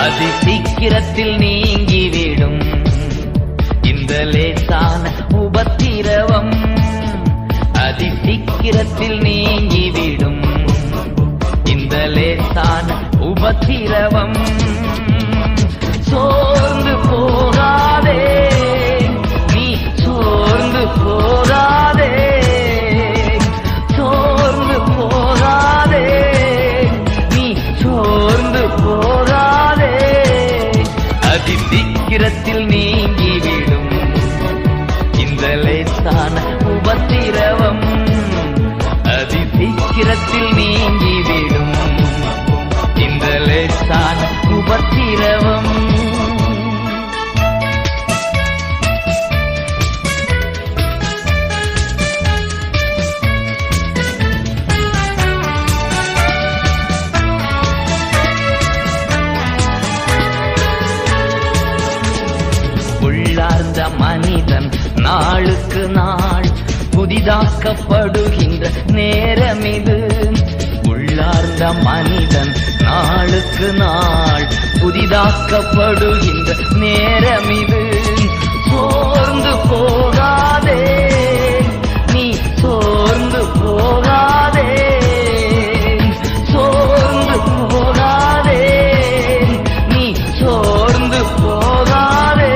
அதி சீக்கிரத்தில் நீங்கிவிடும் இந்த லேசான உபத்திரவம். அதி சீக்கிரத்தில் நீங்கிவிடும் இந்த லேசான உபத்திரவம். சோர்ந்து போகாதே நீ, சோர்ந்து போகாதே, சோர்ந்து போகாதே நீ, சோர்ந்து போகாதே. அதி சீக்கிரத்தில் நீங்கிவிடும் இந்த லேசான உபத்திரவம். அதி சீக்கிரத்தில் நீங்கிவிடும் இந்த லேசான உபத்திரவம். உள்ளார்ந்த மனிதன் நாளுக்கு நாள் புதிதாக்கப்படுகின்ற நேரம் இது. உள்ளார்ந்த மனிதன் நாளுக்கு நாள் புதிதாக்கப்படுகின்ற நேரம் இது. சோர்ந்து போகாதே நீ, சோர்ந்து போகாதே, சோர்ந்து போகாதே நீ, சோர்ந்து போகாதே.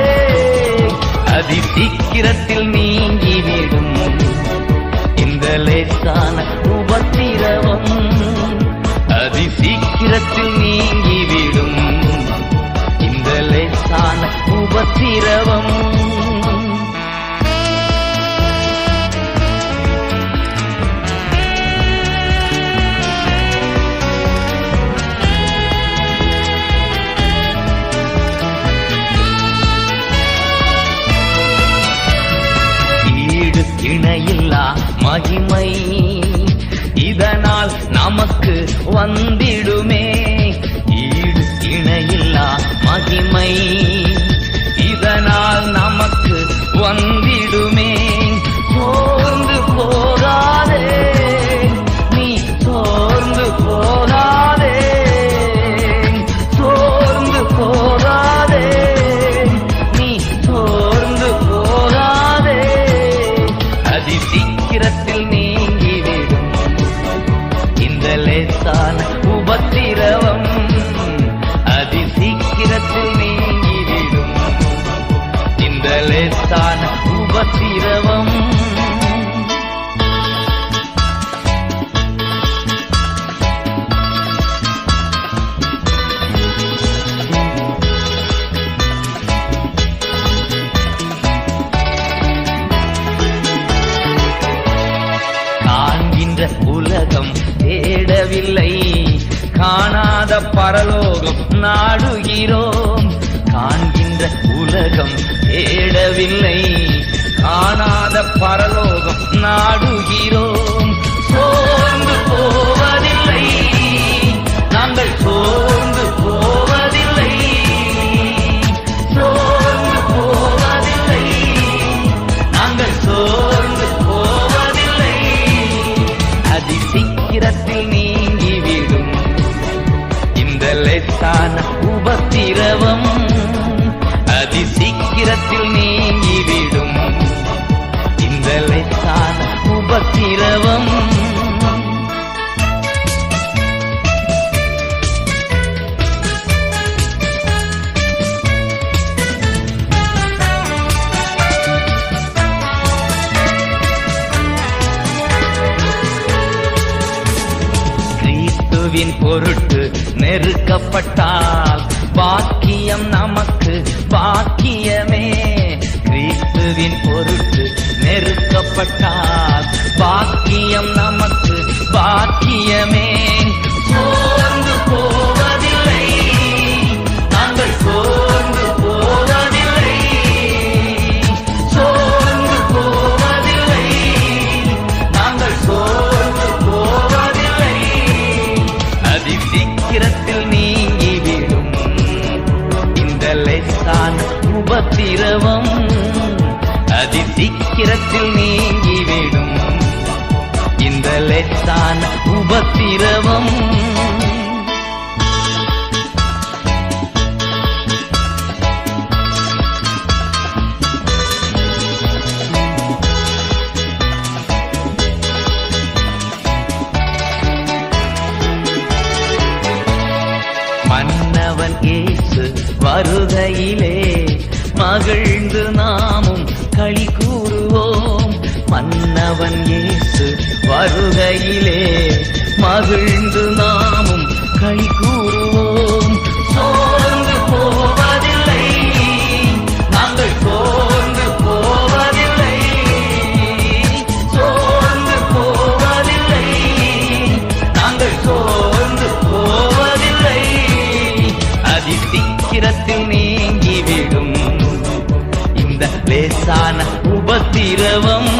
அதி சீக்கிரத்தில் நீங்கிவிடும் இந்த லேசான உபத்திரவம். அதி சீக்கிரத்தில் நீங்கிவிடும் இந்த லேசான உபத்திரவம். இணையில்லா மகிமை இதனால் நமக்கு வந்திடுமே. ஈடு இணையில்லா மகிமை இதனால் நமக்கு வந்திடுமே. சோர்ந்து போகாதே நீ, சோர்ந்து போகாதே, சோர்ந்து போகாதே நீ, சோர்ந்து போகாதே. அதி சீக்கிரத்தில் நீங்கிவிடும் இந்த லேசான உபத்திரவம். அதி சீக்கிரத்தில் நீங்கிவிடும் இந்த லேசான உபத்திரவம். உலகம் தேடவில்லை, காணாத பரலோகம் நாடுகிறோம். காண்கின்ற உலகம் தேடவில்லை, காணாத பரலோகம் நாடுகிறோம். சோர்ந்து போவதில்லை நாங்கள், சோர்ந்து போவதில்லை, சோர்ந்து போவதில்லை நாங்கள், சோர்ந்து போவதில்லை. அதி சீக்கிரத்தில் நீங்கிவிடும் இந்த லேசான உபத்திரவம். அதி சீக்கிரத்தில் நீங்கிவிடும் இந்த லேசான உபத்திரவம். கிறிஸ்துவின் பொருட்டு நெருக்கப்பட்டால் பாக்கியம் நமக்கு பாக்கியமே. கிறிஸ்துவின் பொருட்டு நெருக்கப்பட்டால் பாக்கியம் நமக்கு பாக்கியமே. சோர்ந்து போவதில்லை நாங்கள், சோர்ந்து போவதில்லை, சோர்ந்து போவதில்லை நாங்கள், சோர்ந்து போவதில்லை. அதி சீக்கிரத்தில் நீங்கிவிடும் இந்த லேசான உபத்திரவம். அதி சீக்கிரத்தில் நீங்கிவிடும் இந்த லேசான உபத்திரவம். இயேசு வருகையிலே மகிழ்ந்து நாமும் களி கூறுவோம். மன்னவன் இயேசு வருகையிலே மகிழ்ந்து நாமும் களி கூறுவோம். சோர்ந்து போவதில்லை, நாங்கள் சோர்ந்து போவதில்லை, சோர்ந்து போவதில்லை, நாங்கள் சோர்ந்து போவதில்லை. அதிசீக்கிரத்தில் நீங்கிவிடும் இந்த லேசான உபத்திரவம்.